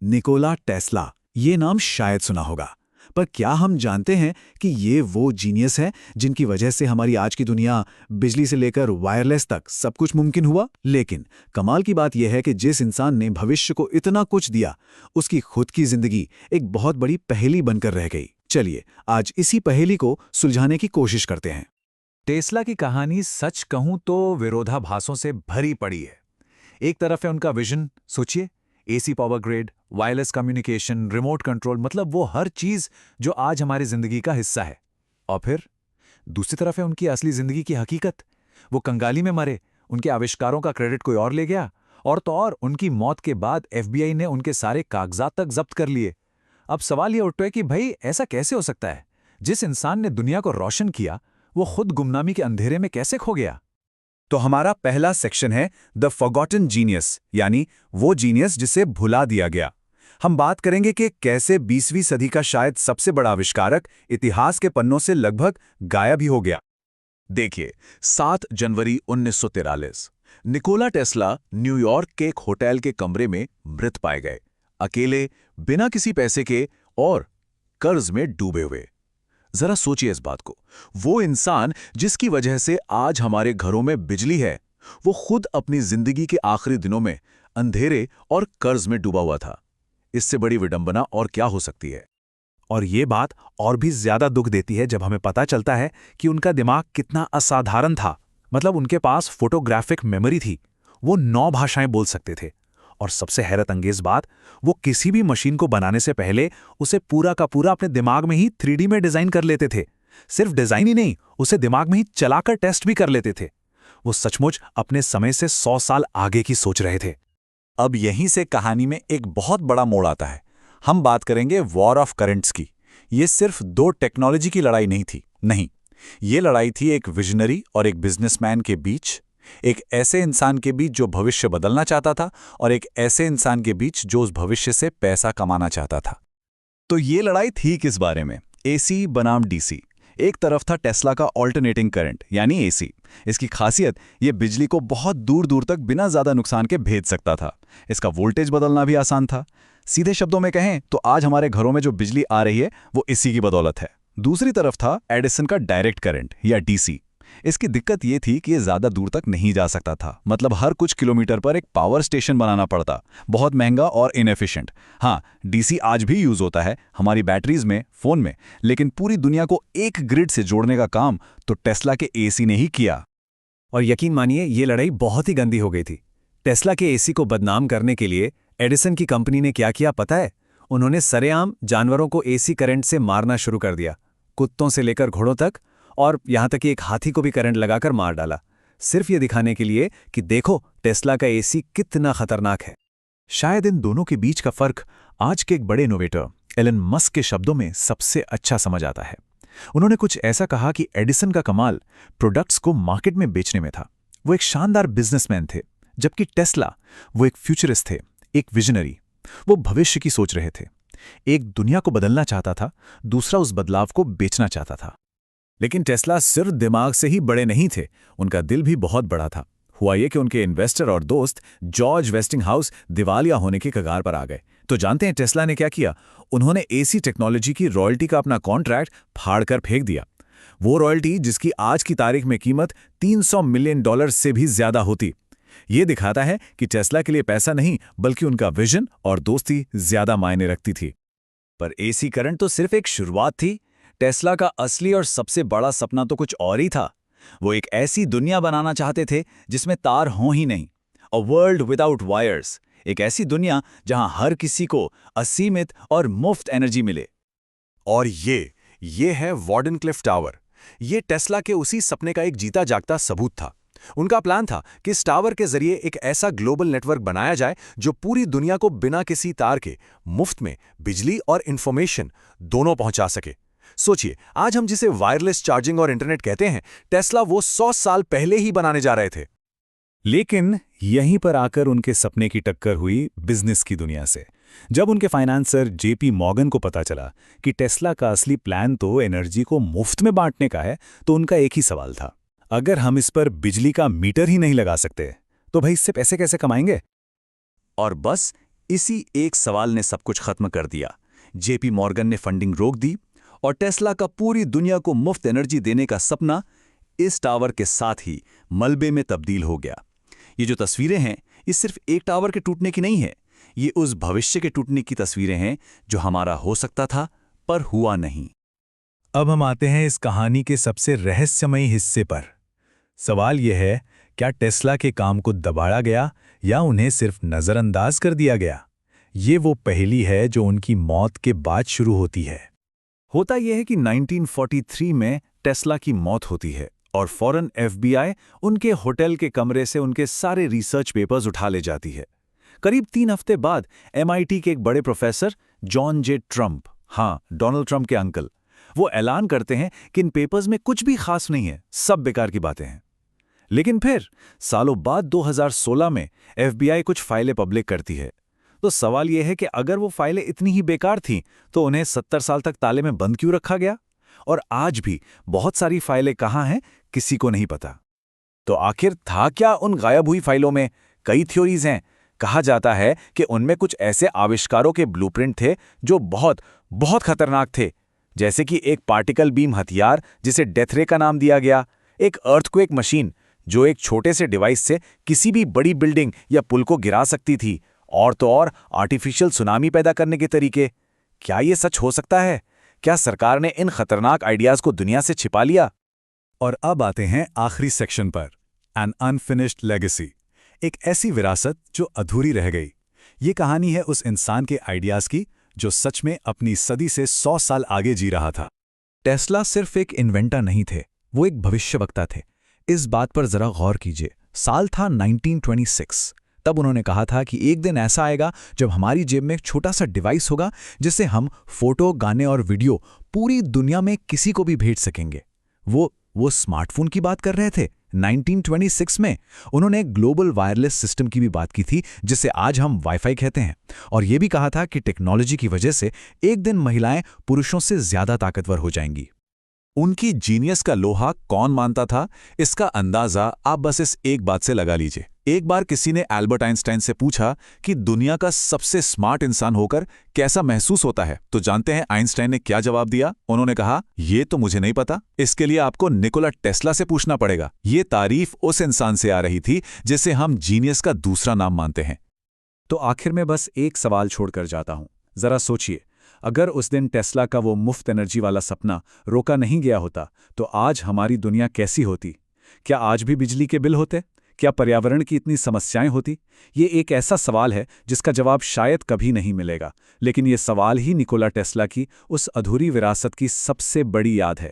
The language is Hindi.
निकोला टेस्ला, ये नाम शायद सुना होगा, पर क्या हम जानते हैं कि ये वो जीनियस है जिनकी वजह से हमारी आज की दुनिया बिजली से लेकर वायरलेस तक सब कुछ मुमकिन हुआ? लेकिन कमाल की बात यह है कि जिस इंसान ने भविष्य को इतना कुछ दिया, उसकी खुद की जिंदगी एक बहुत बड़ी पहेली बनकर रह गई। चलिए आज इसी पहेली को सुलझाने की कोशिश करते हैं। टेस्ला की कहानी सच कहूं तो विरोधाभासों से भरी पड़ी है। एक तरफ है उनका विजन, सोचिए, AC power grid, wireless communication, remote control, मतलब वो हर चीज जो आज हमारी जिंदगी का हिस्सा है। और फिर दूसरी तरफ है उनकी असली जिंदगी की हकीकत। वो कंगाली में मरे, उनके आविष्कारों का क्रेडिट कोई और ले गया, और तो और उनकी मौत के बाद एफबीआई ने उनके सारे कागजात तक जब्त कर लिए। अब सवाल ये उठता है कि भाई ऐसा कैसे हो सकता है? जिस इंसान ने दुनिया को रोशन किया, वो खुद गुमनामी के अंधेरे में कैसे खो गया? तो हमारा पहला सेक्शन है द फॉरगॉटन जीनियस, यानी वो जीनियस जिसे भुला दिया गया। हम बात करेंगे कि कैसे 20वीं सदी का शायद सबसे बड़ा आविष्कारक इतिहास के पन्नों से लगभग गायब ही हो गया। देखिए, 7 जनवरी 1943 निकोला टेस्ला न्यूयॉर्क के एक होटल के कमरे में मृत पाए गए, अकेले, बिना किसी पैसे के और कर्ज में डूबे हुए। जरा सोचिए इस बात को। वो इंसान जिसकी वजह से आज हमारे घरों में बिजली है, वो खुद अपनी जिंदगी के आखिरी दिनों में अंधेरे और कर्ज में डूबा हुआ था। इससे बड़ी विडंबना और क्या हो सकती है? और ये बात और भी ज्यादा दुख देती है जब हमें पता चलता है कि उनका दिमाग कितना असाधारण था। मतलब उनके पास फोटोग्राफिक मेमोरी थी, वो 9 भाषाएं बोल सकते थे, और सबसे हैरत अंगेज बात, वो किसी भी मशीन को बनाने से पहले उसे पूरा का पूरा अपने दिमाग में ही 3D में डिजाइन कर लेते थे। सिर्फ डिजाइन ही नहीं, उसे दिमाग में ही चलाकर टेस्ट भी कर लेते थे। वो सचमुच अपने समय से 100 साल आगे की सोच रहे थे। अब यहीं से कहानी में एक बहुत बड़ा मोड़ आता है। हम बात करेंगे वॉर ऑफ करंट्स की। ये सिर्फ 2 टेक्नोलॉजी की लड़ाई नहीं थी, नहीं, ये लड़ाई थी एक विजनरी और एक बिजनेसमैन के बीच, एक ऐसे इंसान के बीच जो भविष्य बदलना चाहता था और एक ऐसे इंसान के बीच जो उस भविष्य से पैसा कमाना चाहता था। तो ये लड़ाई थी किस बारे में? एसी बनाम डीसी। एक तरफ था टेस्ला का ऑल्टरनेटिंग करंट यानी एसी। इसकी खासियत ये बिजली को बहुत दूर दूर तक बिना ज्यादा नुकसान के भेज सकता था। इसका वोल्टेज बदलना भी आसान था। सीधे शब्दों में कहें तो आज हमारे घरों में जो बिजली आ रही है वो इसी की बदौलत है। दूसरी तरफ था एडिसन का डायरेक्ट करंट या डीसी। इसकी दिक्कत ये थी कि ये ज्यादा दूर तक नहीं जा सकता था, मतलब हर कुछ किलोमीटर पर एक पावर स्टेशन बनाना पड़ता, बहुत महंगा और इनएफिशिएंट। हाँ, डीसी आज भी यूज होता है हमारी बैटरीज में, फोन में, लेकिन पूरी दुनिया को एक ग्रिड से जोड़ने का काम तो टेस्ला के एसी ने ही किया। और यकीन मानिए, ये लड़ाई बहुत ही गंदी हो गई थी। टेस्ला के एसी को बदनाम करने के लिए एडिसन की कंपनी ने क्या किया पता है? उन्होंने सरेआम जानवरों को एसी करंट से मारना शुरू कर दिया, कुत्तों से लेकर घोड़ों तक, और यहां तक कि एक हाथी को भी करंट लगाकर मार डाला, सिर्फ ये दिखाने के लिए कि देखो टेस्ला का एसी कितना खतरनाक है। शायद इन दोनों के बीच का फर्क आज के एक बड़े इनोवेटर एलन मस्क के शब्दों में सबसे अच्छा समझ आता है। उन्होंने कुछ ऐसा कहा कि एडिसन का कमाल प्रोडक्ट्स को मार्केट में बेचने में था। वो एक शानदार बिजनेसमैन थे, जबकि टेस्ला वो एक फ्यूचरिस्ट थे, एक विजनरी। वो भविष्य की सोच रहे थे। एक दुनिया को बदलना चाहता था, दूसरा उस बदलाव को बेचना चाहता था। लेकिन टेस्ला सिर्फ दिमाग से ही बड़े नहीं थे, उनका दिल भी बहुत बड़ा था। हुआ ये कि उनके इन्वेस्टर और दोस्त जॉर्ज वेस्टिंगहाउस दिवालिया होने के कगार पर आ गए। तो जानते हैं टेस्ला ने क्या किया? उन्होंने एसी टेक्नोलॉजी की रॉयल्टी का अपना कॉन्ट्रैक्ट फाड़कर फेंक दिया। वो रॉयल्टी जिसकी आज की तारीख में कीमत $300 मिलियन से भी ज्यादा होती। ये दिखाता है कि टेस्ला के लिए पैसा नहीं, बल्कि उनका विजन और दोस्ती ज्यादा मायने रखती थी। पर एसी करंट तो सिर्फ एक शुरुआत थी। टेस्ला का असली और सबसे बड़ा सपना तो कुछ और ही था। वो एक ऐसी दुनिया बनाना चाहते थे जिसमें तार हों ही नहीं, अ वर्ल्ड विदाउट वायर्स। एक ऐसी दुनिया जहां हर किसी को असीमित और मुफ्त एनर्जी मिले। और ये है वार्डनक्लिफ टावर। ये टेस्ला के उसी सपने का एक जीता जागता सबूत था। उनका प्लान था कि इस टावर के जरिए एक ऐसा ग्लोबल नेटवर्क बनाया जाए जो पूरी दुनिया को बिना किसी तार के मुफ्त में बिजली और इंफॉर्मेशन दोनों पहुंचा सके। सोचिए, आज हम जिसे वायरलेस चार्जिंग और इंटरनेट कहते हैं, टेस्ला वो 100 साल पहले ही बनाने जा रहे थे। लेकिन यहीं पर आकर उनके सपने की टक्कर हुई बिजनेस की दुनिया से। जब उनके फाइनेंसर जेपी मॉर्गन को पता चला कि टेस्ला का असली प्लान तो एनर्जी को मुफ्त में बांटने का है, तो उनका एक ही सवाल था, अगर हम इस पर बिजली का मीटर ही नहीं लगा सकते, तो भाई इससे पैसे कैसे कमाएंगे? और बस इसी एक सवाल ने सब कुछ खत्म कर दिया। जेपी मॉर्गन ने फंडिंग रोक दी और टेस्ला का पूरी दुनिया को मुफ्त एनर्जी देने का सपना इस टावर के साथ ही मलबे में तब्दील हो गया। ये जो तस्वीरें हैं, ये सिर्फ एक टावर के टूटने की नहीं है, ये उस भविष्य के टूटने की तस्वीरें हैं जो हमारा हो सकता था पर हुआ नहीं। अब हम आते हैं इस कहानी के सबसे रहस्यमयी हिस्से पर। सवाल यह है, क्या टेस्ला के काम को दबाड़ा गया या उन्हें सिर्फ नज़रअंदाज कर दिया गया? ये वो पहेली है जो उनकी मौत के बाद शुरू होती है। होता यह है कि 1943 में टेस्ला की मौत होती है और फौरन FBI उनके होटल के कमरे से उनके सारे रिसर्च पेपर्स उठा ले जाती है। करीब 3 हफ्ते बाद MIT के एक बड़े प्रोफेसर जॉन जे ट्रम्प, हाँ डोनाल्ड ट्रम्प के अंकल, वो ऐलान करते हैं कि इन पेपर्स में कुछ भी खास नहीं है, सब बेकार की बातें हैं। लेकिन फिर सालों बाद 2016 में FBI कुछ फाइलें पब्लिक करती है। तो सवाल यह है कि अगर वो फाइलें इतनी ही बेकार थीं तो उन्हें 70 साल तक ताले में बंद क्यों रखा गया? और आज भी बहुत सारी फाइलें कहाँ हैं, किसी को नहीं पता। तो आखिर था क्या उन गायब हुई फाइलों में? कई थ्योरीज हैं। कहा जाता है कि उनमें कुछ ऐसे आविष्कारों के ब्लूप्रिंट थे जो बहुत बहुत खतरनाक थे, जैसे कि एक पार्टिकल बीम हथियार जिसे डेथ रे का नाम दिया गया, एक अर्थक्वेक मशीन जो एक छोटे से डिवाइस से किसी भी बड़ी बिल्डिंग या पुल को गिरा सकती थी, और तो और आर्टिफिशियल सुनामी पैदा करने के तरीके। क्या ये सच हो सकता है? क्या सरकार ने इन खतरनाक आइडियाज को दुनिया से छिपा लिया? और अब आते हैं आखिरी सेक्शन पर, एन अनफिनिश्ड लेगेसी, एक ऐसी विरासत जो अधूरी रह गई। ये कहानी है उस इंसान के आइडियाज की जो सच में अपनी सदी से 100 साल आगे जी रहा था। टेस्ला सिर्फ एक इन्वेंटर नहीं थे, वो एक भविष्यवक्ता थे। इस बात पर जरा गौर कीजिए। साल था 1926। तब उन्होंने कहा था कि एक दिन ऐसा आएगा जब हमारी जेब में एक छोटा सा डिवाइस होगा जिससे हम फोटो, गाने और वीडियो पूरी दुनिया में किसी को भी भेज सकेंगे। वो स्मार्टफोन की बात कर रहे थे। 1926 में उन्होंने एक ग्लोबल वायरलेस सिस्टम की भी बात की थी जिसे आज हम वाईफाई कहते हैं, और ये भी कहा था कि टेक्नोलॉजी की वजह से एक दिन महिलाएं पुरुषों से ज्यादा ताकतवर हो जाएंगी। उनकी जीनियस का लोहा कौन मानता था, इसका अंदाजा आप बस इस एक बात से लगा लीजिए। एक बार किसी ने एल्बर्ट आइंस्टाइन से पूछा कि दुनिया का सबसे स्मार्ट इंसान होकर कैसा महसूस होता है, तो जानते हैं आइंस्टाइन ने क्या जवाब दिया? उन्होंने कहा, ये तो मुझे नहीं पता, इसके लिए आपको निकोला टेस्ला से पूछना पड़ेगा। ये तारीफ उस इंसान से आ रही थी जिसे हम जीनियस का दूसरा नाम मानते हैं। तो आखिर में बस एक सवाल छोड़कर जाता हूं। जरा सोचिए, अगर उस दिन टेस्ला का वो मुफ्त एनर्जी वाला सपना रोका नहीं गया होता तो आज हमारी दुनिया कैसी होती? क्या आज भी बिजली के बिल होते? क्या पर्यावरण की इतनी समस्याएं होती? ये एक ऐसा सवाल है जिसका जवाब शायद कभी नहीं मिलेगा, लेकिन ये सवाल ही निकोला टेस्ला की उस अधूरी विरासत की सबसे बड़ी याद है।